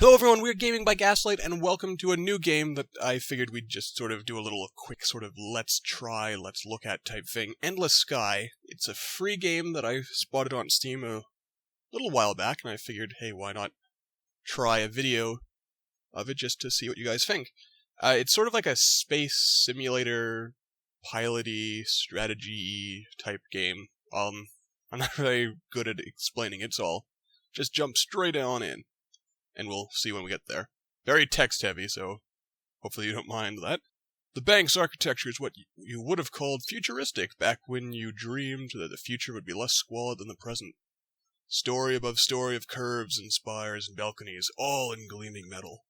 Hello everyone, we're Gaming by Gaslight, and welcome to a new game that I figured we'd just sort of do a little quick sort of let's try, let's look at type thing. Endless Sky. It's a free game that I spotted on Steam a little while back, and I figured, hey, why not try a video of it just to see what you guys think. It's sort of like a space simulator, piloty, strategy type game. I'm not very good at explaining it, so I'll just jump straight on in. And we'll see when we get there. Very text-heavy, so hopefully you don't mind that. The bank's architecture is what you would have called futuristic back when you dreamed that the future would be less squalid than the present. Story above story of curves and spires and balconies, all in gleaming metal.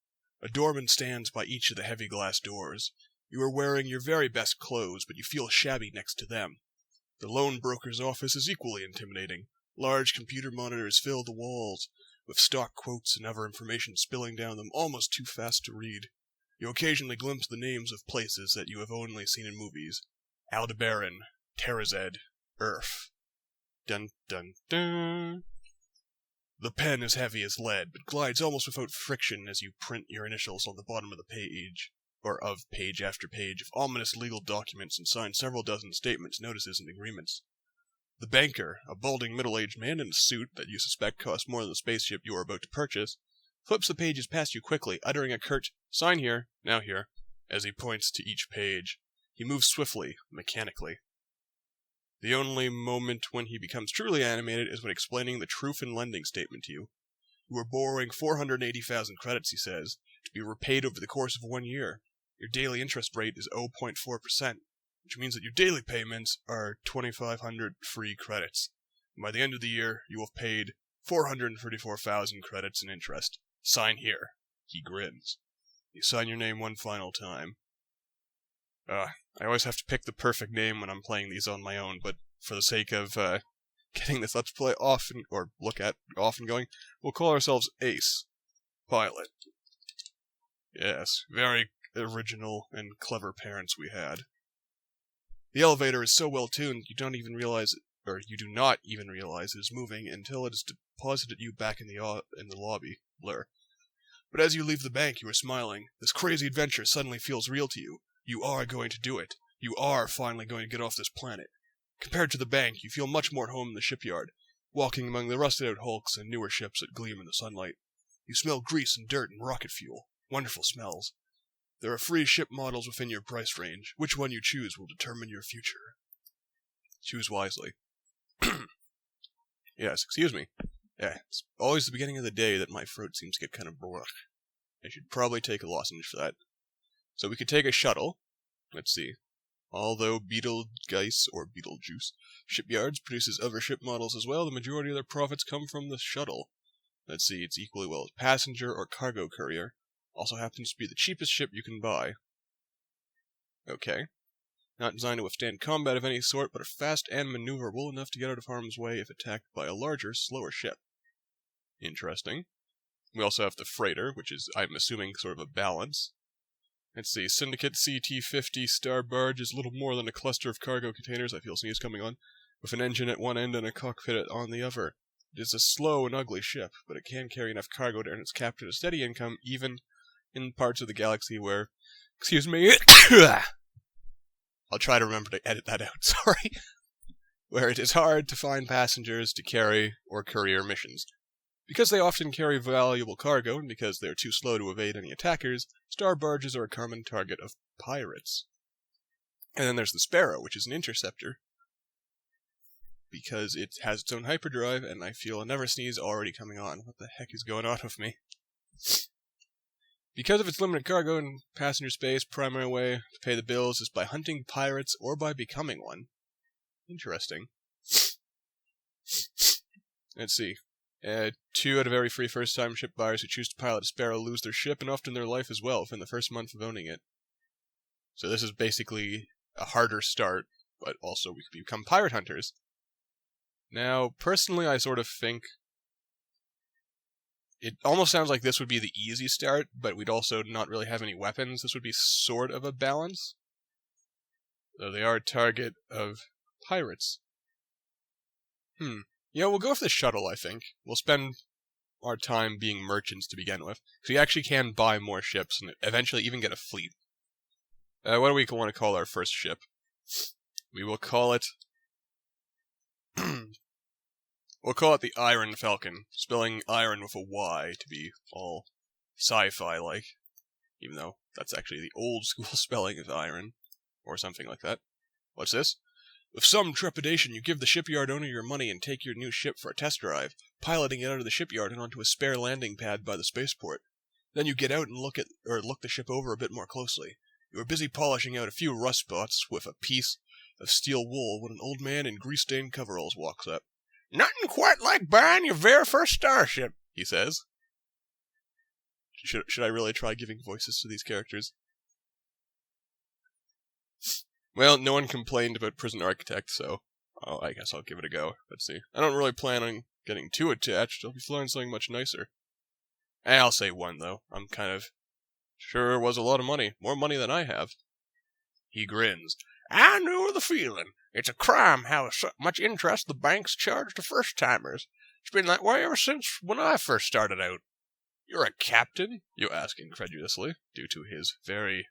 A doorman stands by each of the heavy glass doors. You are wearing your very best clothes, but you feel shabby next to them. The loan broker's office is equally intimidating. Large computer monitors fill the walls, with stock quotes and other information spilling down them almost too fast to read. You occasionally glimpse the names of places that you have only seen in movies. Aldebaran, Terrazed, Earth. Dun dun dun. The pen is heavy as lead, but glides almost without friction as you print your initials on the bottom of the page, or of page after page of ominous legal documents and sign several dozen statements, notices, and agreements. The banker, a balding middle-aged man in a suit that you suspect costs more than the spaceship you are about to purchase, flips the pages past you quickly, uttering a curt, "Sign here, now here," as he points to each page. He moves swiftly, mechanically. The only moment when he becomes truly animated is when explaining the truth in lending statement to you. You are borrowing 480,000 credits, he says, to be repaid over the course of 1 year. Your daily interest rate is 0.4%. Which means that your daily payments are 2,500 free credits. And by the end of the year, you will have paid 434,000 credits in interest. Sign here. He grins. You sign your name one final time. I always have to pick the perfect name when I'm playing these on my own, but for the sake of getting this Let's Play off and, or look at off and going, we'll call ourselves Ace. Pilot. Yes, very original and clever parents we had. The elevator is so well tuned you do not even realize it is moving until it has deposited you back in the lobby. Blur. But as you leave the bank, you are smiling. This crazy adventure suddenly feels real to you. You are going to do it. You are finally going to get off this planet. Compared to the bank, you feel much more at home in the shipyard, walking among the rusted-out hulks and newer ships that gleam in the sunlight. You smell grease and dirt and rocket fuel. Wonderful smells. There are free ship models within your price range. Which one you choose will determine your future. Choose wisely. Yes, excuse me. Yeah, it's always the beginning of the day that my throat seems to get kind of rough. I should probably take a lozenge for that. So we could take a shuttle. Let's see. Although Betelgeuse or Beetlejuice Shipyards produces other ship models as well, the majority of their profits come from the shuttle. Let's see, it's equally well as passenger or cargo courier. Also happens to be the cheapest ship you can buy. Okay. Not designed to withstand combat of any sort, but are fast and maneuverable enough to get out of harm's way if attacked by a larger, slower ship. Interesting. We also have the freighter, which is, I'm assuming, sort of a balance. Let's see, Syndicate CT-50 Star Barge is little more than a cluster of cargo containers, I feel sneeze coming on, with an engine at one end and a cockpit on the other. It is a slow and ugly ship, but it can carry enough cargo to earn its captain a steady income, even in parts of the galaxy where, excuse me, I'll try to remember to edit that out, sorry, where it is hard to find passengers to carry or courier missions. Because they often carry valuable cargo, and because they are too slow to evade any attackers, star barges are a common target of pirates. And then there's the Sparrow, which is an interceptor, because it has its own hyperdrive, and I feel a never sneeze already coming on. What the heck is going on with me? Because of its limited cargo and passenger space, primary way to pay the bills is by hunting pirates or by becoming one. Interesting. Let's see. 2 out of every 3 first-time ship buyers who choose to pilot a Sparrow lose their ship and often their life as well within the first month of owning it. So this is basically a harder start, but also we could become pirate hunters. Now, personally, I sort of think it almost sounds like this would be the easy start, but we'd also not really have any weapons. This would be sort of a balance. Though they are a target of pirates. Yeah, we'll go with the shuttle, I think. We'll spend our time being merchants to begin with. So we actually can buy more ships and eventually even get a fleet. What do we want to call our first ship? We will call it... we'll call it the Iron Falcon, spelling iron with a Y to be all sci-fi-like, even though that's actually the old school spelling of iron, or something like that. What's this? With some trepidation, you give the shipyard owner your money and take your new ship for a test drive, piloting it out of the shipyard and onto a spare landing pad by the spaceport. Then you get out and look the ship over a bit more closely. You are busy polishing out a few rust spots with a piece of steel wool when an old man in grease-stained coveralls walks up. "Nothing quite like buying your very first starship," he says. Should I really try giving voices to these characters? Well, no one complained about Prison Architect, so I guess I'll give it a go. Let's see. I don't really plan on getting too attached. I'll be flying something much nicer. I'll say 1, though. I'm kind of... Sure was a lot of money. More money than I have. He grins. "I know the feeling. It's a crime how much interest the banks charge to first-timers. It's been that way ever since when I first started out." "You're a captain?" you ask incredulously, due to his very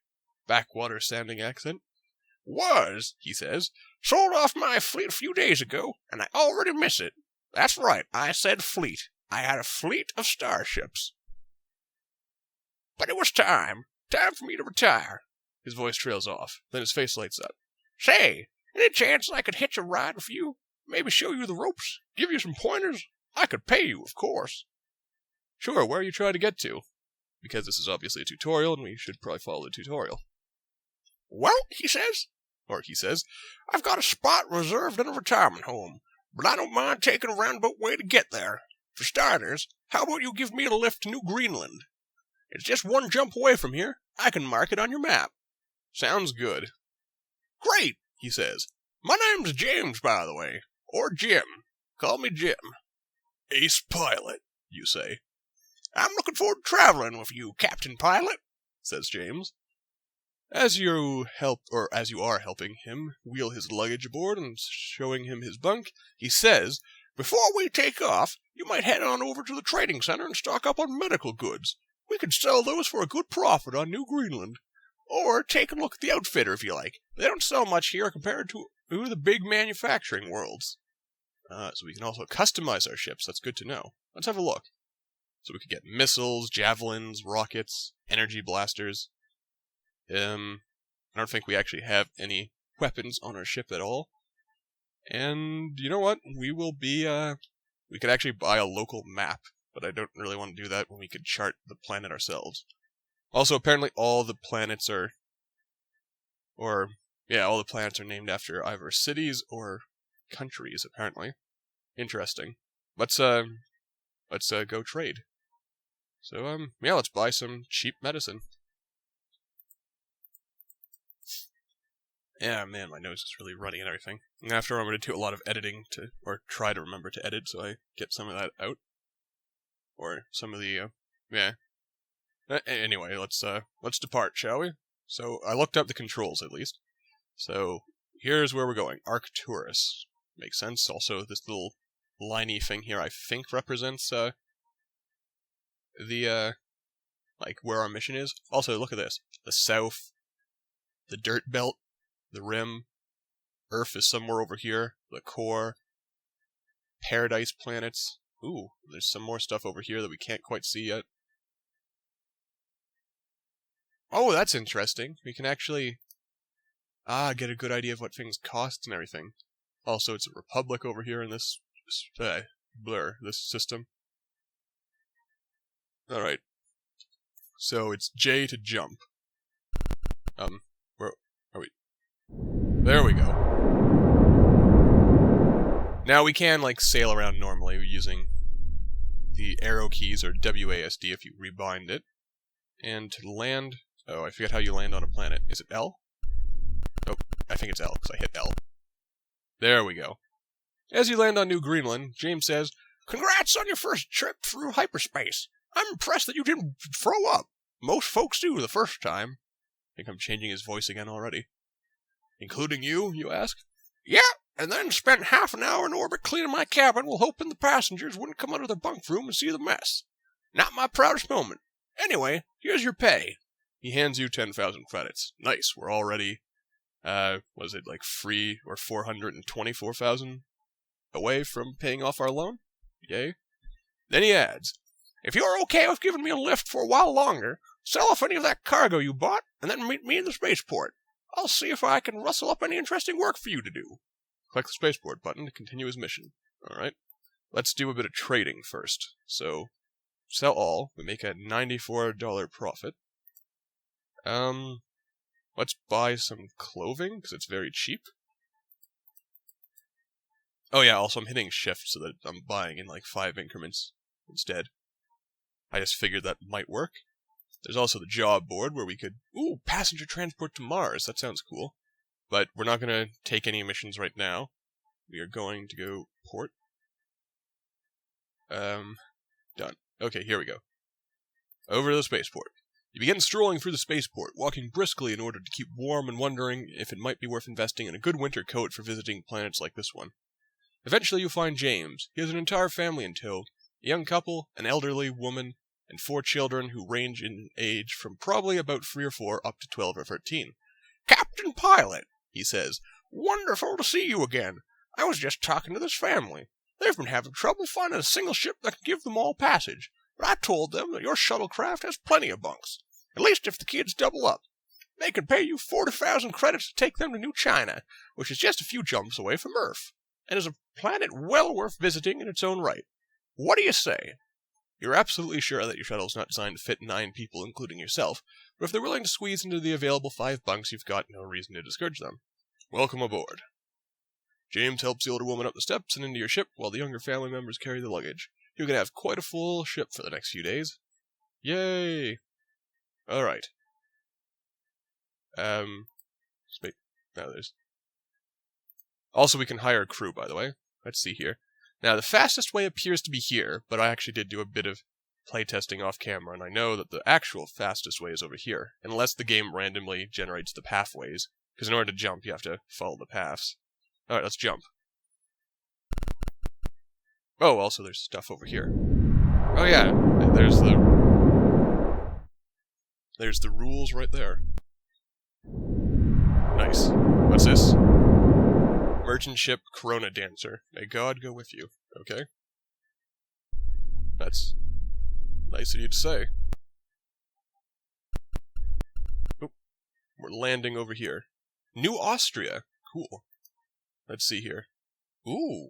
backwater-sounding accent. "Was," he says. "Sold off my fleet a few days ago, and I already miss it. That's right, I said fleet. I had a fleet of starships. But it was time for me to retire." His voice trails off, then his face lights up. "Say, any chance I could hitch a ride with you? Maybe show you the ropes? Give you some pointers? I could pay you, of course." "Sure, where are you trying to get to?" Because this is obviously a tutorial, and we should probably follow the tutorial. "Well," he says, "I've got a spot reserved in a retirement home, but I don't mind taking a roundabout way to get there. For starters, how about you give me a lift to New Greenland? It's just 1 jump away from here. I can mark it on your map." "Sounds good." "Great," he says. "My name's James, by the way. Or Jim. Call me Jim." "Ace Pilot," you say. "I'm looking forward to traveling with you, Captain Pilot," says James. As you are helping him wheel his luggage aboard and showing him his bunk, he says, "Before we take off, you might head on over to the trading center and stock up on medical goods. We could sell those for a good profit on New Greenland. Or take a look at the outfitter if you like. They don't sell much here compared to the big manufacturing worlds." So we can also customize our ships. That's good to know. Let's have a look. So we could get missiles, javelins, rockets, energy blasters. I don't think we actually have any weapons on our ship at all. And you know what? We could actually buy a local map, but I don't really want to do that when we could chart the planet ourselves. Also, apparently all the planets are named after either cities or countries, apparently. Interesting. Let's go trade. So, let's buy some cheap medicine. Yeah, man, my nose is really runny and everything. And after I'm going to do a lot of editing or try to remember to edit so I get some of that out. Or some of the, Anyway, let's depart, shall we? So, I looked up the controls, at least. So, here's where we're going. Arcturus. Makes sense. Also, this little liney thing here, I think, represents, where our mission is. Also, look at this. The south, the dirt belt, the rim, Earth is somewhere over here, the core, paradise planets. Ooh, there's some more stuff over here that we can't quite see yet. Oh, that's interesting. We can actually, get a good idea of what things cost and everything. Also, it's a republic over here in this, this system. Alright. So, it's J to jump. Where are we? There we go. Now we can, sail around normally using the arrow keys, or WASD if you rebind it. And to land... Oh, I forget how you land on a planet. Is it L? Oh, I think it's L, because I hit L. There we go. As you land on New Greenland, James says, "Congrats on your first trip through hyperspace. I'm impressed that you didn't throw up. Most folks do the first time." I think I'm changing his voice again already. "Including you, you ask?" "Yeah, and then spent half an hour in orbit cleaning my cabin while hoping the passengers wouldn't come out of their bunk room and see the mess. Not my proudest moment. Anyway, here's your pay. He hands you 10,000 credits. Nice, we're already, was it like 424,000 away from paying off our loan? Yay. Then he adds, if you're okay with giving me a lift for a while longer, sell off any of that cargo you bought, and then meet me in the spaceport. I'll see if I can rustle up any interesting work for you to do. Click the spaceport button to continue his mission. Alright, let's do a bit of trading first. So, sell all, we make a $94 profit. Let's buy some clothing, because it's very cheap. Oh yeah, also I'm hitting shift so that I'm buying in like 5 increments instead. I just figured that might work. There's also the job board where we could... Ooh, passenger transport to Mars, that sounds cool. But we're not going to take any missions right now. We are going to go port. Done. Okay, here we go. Over to the spaceport. You begin strolling through the spaceport, walking briskly in order to keep warm and wondering if it might be worth investing in a good winter coat for visiting planets like this one. Eventually you find James. He has an entire family in tow. A young couple, an elderly woman, and 4 children who range in age from probably about 3 or 4 up to 12 or 13. Captain Pilot, he says, wonderful to see you again. I was just talking to this family. They've been having trouble finding a single ship that can give them all passage. But I told them that your shuttlecraft has plenty of bunks. At least if the kids double up. They can pay you 40,000 credits to take them to New China, which is just a few jumps away from Earth, and is a planet well worth visiting in its own right. What do you say? You're absolutely sure that your shuttle's not designed to fit 9 people, including yourself, but if they're willing to squeeze into the available 5 bunks, you've got no reason to discourage them. Welcome aboard. James helps the older woman up the steps and into your ship, while the younger family members carry the luggage. You're going to have quite a full ship for the next few days. Yay! Alright. Also, we can hire a crew, by the way. Let's see here. Now, the fastest way appears to be here, but I actually did do a bit of playtesting off camera, and I know that the actual fastest way is over here, unless the game randomly generates the pathways, because in order to jump, you have to follow the paths. Alright, let's jump. Oh, also there's stuff over here. Oh yeah, there's the rules right there. Nice. What's this? Merchant ship Corona Dancer. May God go with you. Okay. That's nice of you to say. Oop. We're landing over here. New Austria. Cool. Let's see here. Ooh.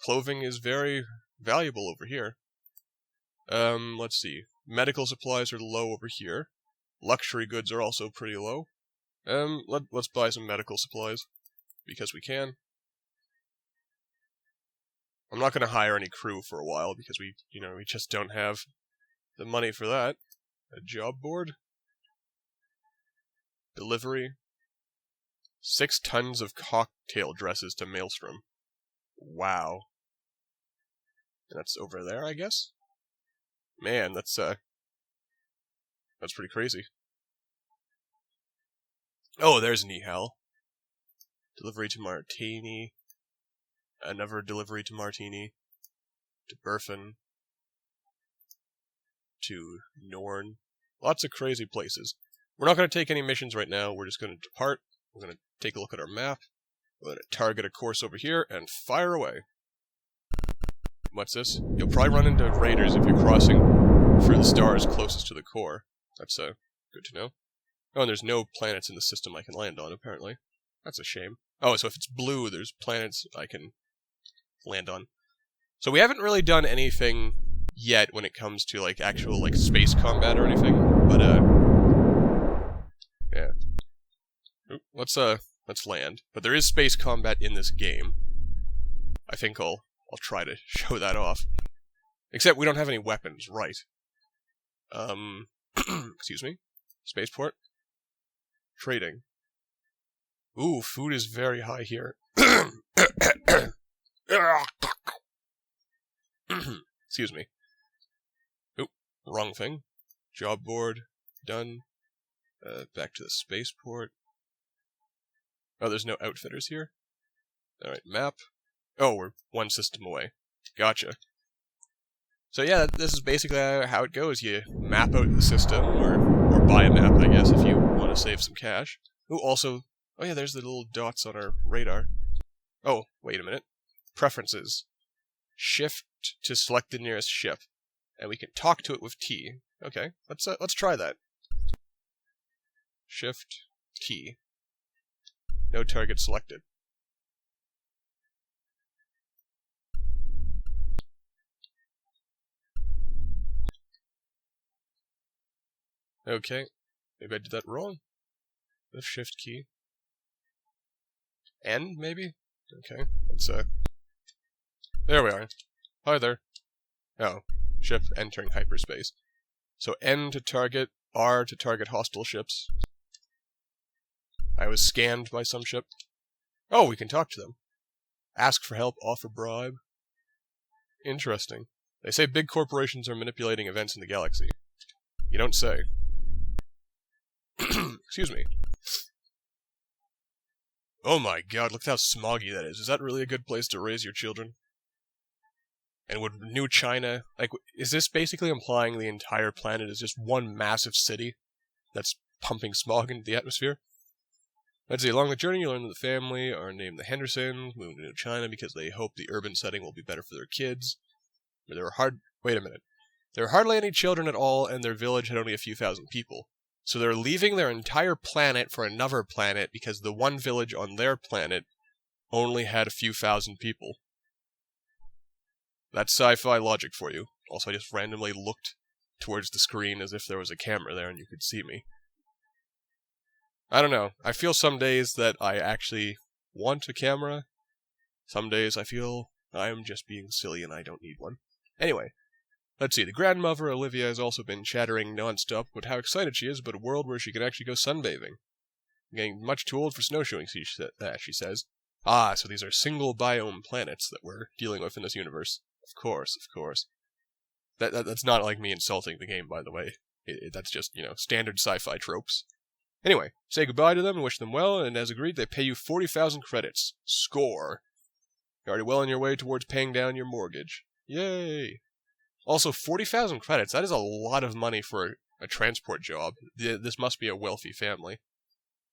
Clothing is very valuable over here. Let's see. Medical supplies are low over here. Luxury goods are also pretty low. Let's buy some medical supplies. Because we can. I'm not going to hire any crew for a while because we just don't have the money for that. A job board. Delivery. 6 tons of cocktail dresses to Maelstrom. Wow. That's over there, I guess? Man, that's pretty crazy. Oh, there's Nihal. Delivery to Martini. Another delivery to Martini. To Burfin. To Norn. Lots of crazy places. We're not going to take any missions right now. We're just going to depart. We're going to take a look at our map. We're going to target a course over here and fire away. What's this? You'll probably run into raiders if you're crossing through the stars closest to the core. That's good to know. Oh, and there's no planets in the system I can land on, apparently. That's a shame. Oh, so if it's blue, there's planets I can land on. So we haven't really done anything yet when it comes to, like, actual, like, space combat or anything, but, yeah. Oop, let's land. But there is space combat in this game. I think I'll try to show that off. Except we don't have any weapons, right. Excuse me. Spaceport. Trading. Ooh, food is very high here. Excuse me. Oop, wrong thing. Job board. Done. Back to the spaceport. Oh, there's no outfitters here? Alright, map. Oh, we're one system away. Gotcha. So yeah, this is basically how it goes. You map out the system, or buy a map, I guess, if you want to save some cash. Ooh, also, oh yeah, there's the little dots on our radar. Oh, wait a minute. Preferences. Shift to select the nearest ship, and we can talk to it with T. Okay, let's try that. Shift T. No target selected. Okay, maybe I did that wrong. With Shift key. N, maybe? Okay, let's, there we are. Hi there. Oh, ship entering hyperspace. So N to target, R to target hostile ships. I was scanned by some ship. Oh, we can talk to them. Ask for help, offer bribe. Interesting. They say big corporations are manipulating events in the galaxy. You don't say. Excuse me. Oh my god, look how smoggy that is. Is that really a good place to raise your children? And would New China... Like, is this basically implying the entire planet is just one massive city that's pumping smog into the atmosphere? Let's see, along the journey you learn that the family are named the Hendersons, moving to New China because they hope the urban setting will be better for their kids. Wait a minute. There were hardly any children at all, and their village had only a few thousand people. So they're leaving their entire planet for another planet because the one village on their planet only had a few thousand people. That's sci-fi logic for you. Also, I just randomly looked towards the screen as if there was a camera there and you could see me. I don't know. I feel some days that I actually want a camera. Some days I feel I am just being silly and I don't need one. Anyway. Let's see, the grandmother, Olivia, has also been chattering non-stop about how excited she is about a world where she can actually go sunbathing. I'm getting much too old for snowshoeing, she says. Ah, so these are single biome planets that we're dealing with in this universe. Of course, of course. That's not like me insulting the game, by the way. That's just, standard sci-fi tropes. Anyway, say goodbye to them and wish them well, and as agreed, they pay you 40,000 credits. Score! You're already well on your way towards paying down your mortgage. Yay! Also, 40,000 credits, that is a lot of money for a transport job. This must be a wealthy family.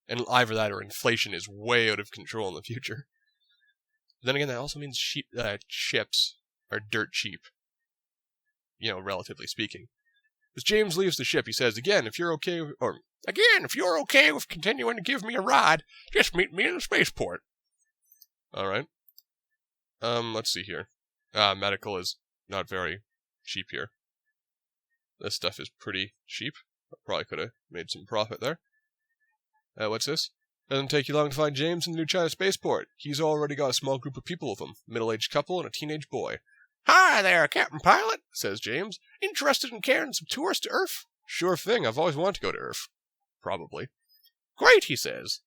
And either that or inflation is way out of control in the future. Then again, that also means ships are dirt cheap. Relatively speaking. As James leaves the ship, he says, Again, if you're okay with continuing to give me a ride, just meet me in the spaceport. Alright. Let's see here. Medical is not very cheap here. This stuff is pretty cheap. I probably could have made some profit there. What's this? Doesn't take you long to find James in the New China Spaceport. He's already got a small group of people with him. A middle-aged couple and a teenage boy. Hi there, Captain Pilot, says James. Interested in carrying some tourists to Earth? Sure thing, I've always wanted to go to Earth. Probably. Great, he says.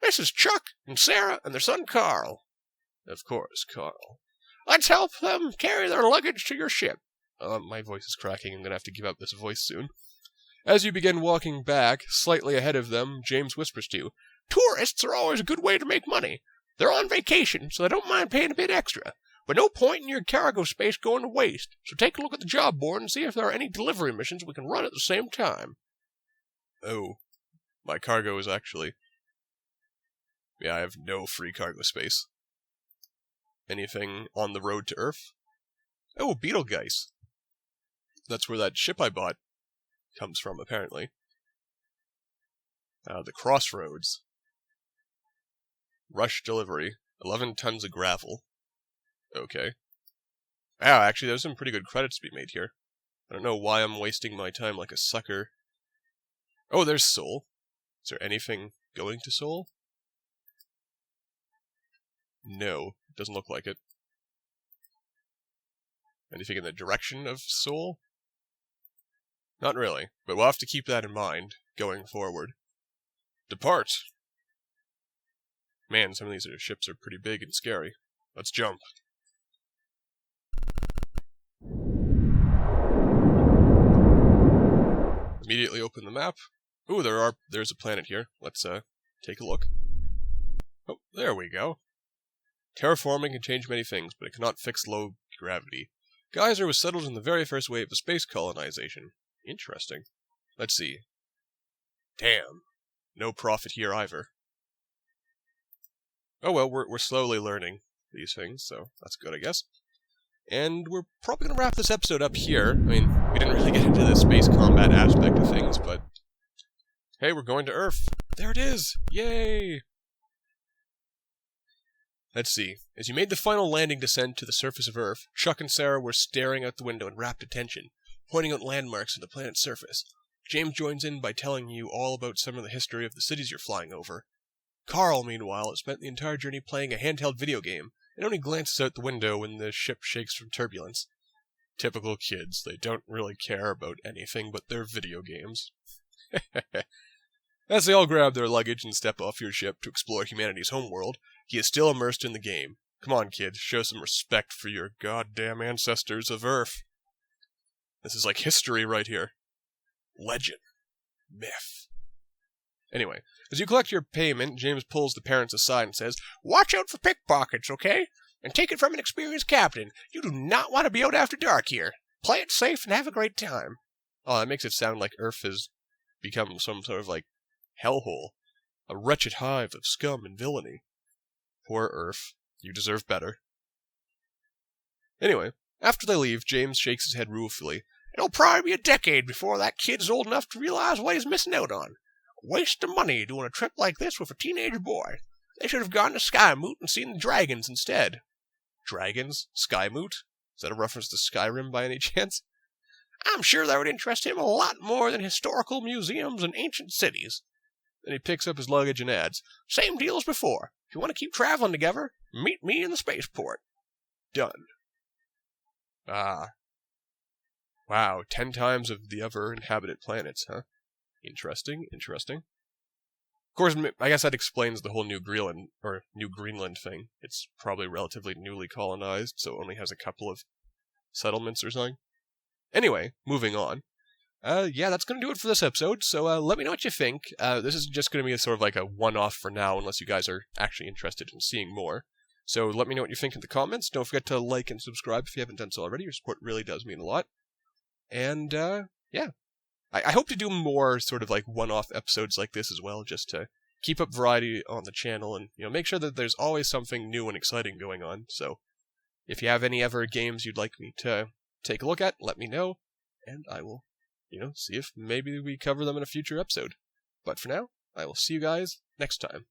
This is Chuck and Sarah and their son Carl. Of course, Carl. Let's help them carry their luggage to your ship. My voice is cracking. I'm going to have to give up this voice soon. As you begin walking back, slightly ahead of them, James whispers to you, Tourists are always a good way to make money. They're on vacation, so they don't mind paying a bit extra. But no point in your cargo space going to waste. So take a look at the job board and see if there are any delivery missions we can run at the same time. Oh, my cargo is actually... Yeah, I have no free cargo space. Anything on the road to Earth? Oh, Betelgeuse. That's where that ship I bought comes from, apparently. The Crossroads. Rush delivery. 11 tons of gravel. Okay. Wow, actually, there's some pretty good credits to be made here. I don't know why I'm wasting my time like a sucker. Oh, there's Seoul. Is there anything going to Seoul? No, it doesn't look like it. Anything in the direction of Seoul? Not really, but we'll have to keep that in mind going forward. Depart! Man, some of these ships are pretty big and scary. Let's jump. Immediately open the map. Ooh, there's a planet here. Let's take a look. Oh, there we go. Terraforming can change many things, but it cannot fix low gravity. Geyser was settled in the very first wave of space colonization. Interesting. Let's see. Damn. No profit here either. Oh well, we're slowly learning these things, so that's good, I guess. And we're probably going to wrap this episode up here. I mean, we didn't really get into the space combat aspect of things, but... Hey, we're going to Earth! There it is! Yay! Let's see. As you made the final landing descent to the surface of Earth, Chuck and Sarah were staring out the window in rapt attention, pointing out landmarks on the planet's surface. James joins in by telling you all about some of the history of the cities you're flying over. Carl, meanwhile, has spent the entire journey playing a handheld video game, and only glances out the window when the ship shakes from turbulence. Typical kids, they don't really care about anything but their video games. As they all grab their luggage and step off your ship to explore humanity's homeworld, he is still immersed in the game. Come on, kids, show some respect for your goddamn ancestors of Earth. This is like history right here. Legend. Myth. Anyway, as you collect your payment, James pulls the parents aside and says, "Watch out for pickpockets, okay? And take it from an experienced captain. You do not want to be out after dark here. Play it safe and have a great time." Oh, that makes it sound like Earth has become some sort of, like, hellhole. A wretched hive of scum and villainy. Poor Earth. You deserve better. Anyway, after they leave, James shakes his head ruefully. "It'll probably be a decade before that kid's old enough to realize what he's missing out on. Waste of money doing a trip like this with a teenage boy. They should have gone to Skymoot and seen the dragons instead." Dragons? Skymoot? Is that a reference to Skyrim by any chance? "I'm sure that would interest him a lot more than historical museums and ancient cities." Then he picks up his luggage and adds, "Same deal as before. If you want to keep traveling together, meet me in the Spaceport." Done. Ah. Wow, 10 times of the other inhabited planets, huh? Interesting, interesting. Of course, I guess that explains the whole New Greenland thing. It's probably relatively newly colonized, so it only has a couple of settlements or something. Anyway, moving on. Yeah, that's going to do it for this episode, so let me know what you think. This is just going to be a sort of like a one-off for now, unless you guys are actually interested in seeing more. So let me know what you think in the comments. Don't forget to like and subscribe if you haven't done so already. Your support really does mean a lot. And, yeah. I hope to do more sort of like one-off episodes like this as well, just to keep up variety on the channel and, you know, make sure that there's always something new and exciting going on. So if you have any other games you'd like me to take a look at, let me know, and I will, you know, see if maybe we cover them in a future episode. But for now, I will see you guys next time.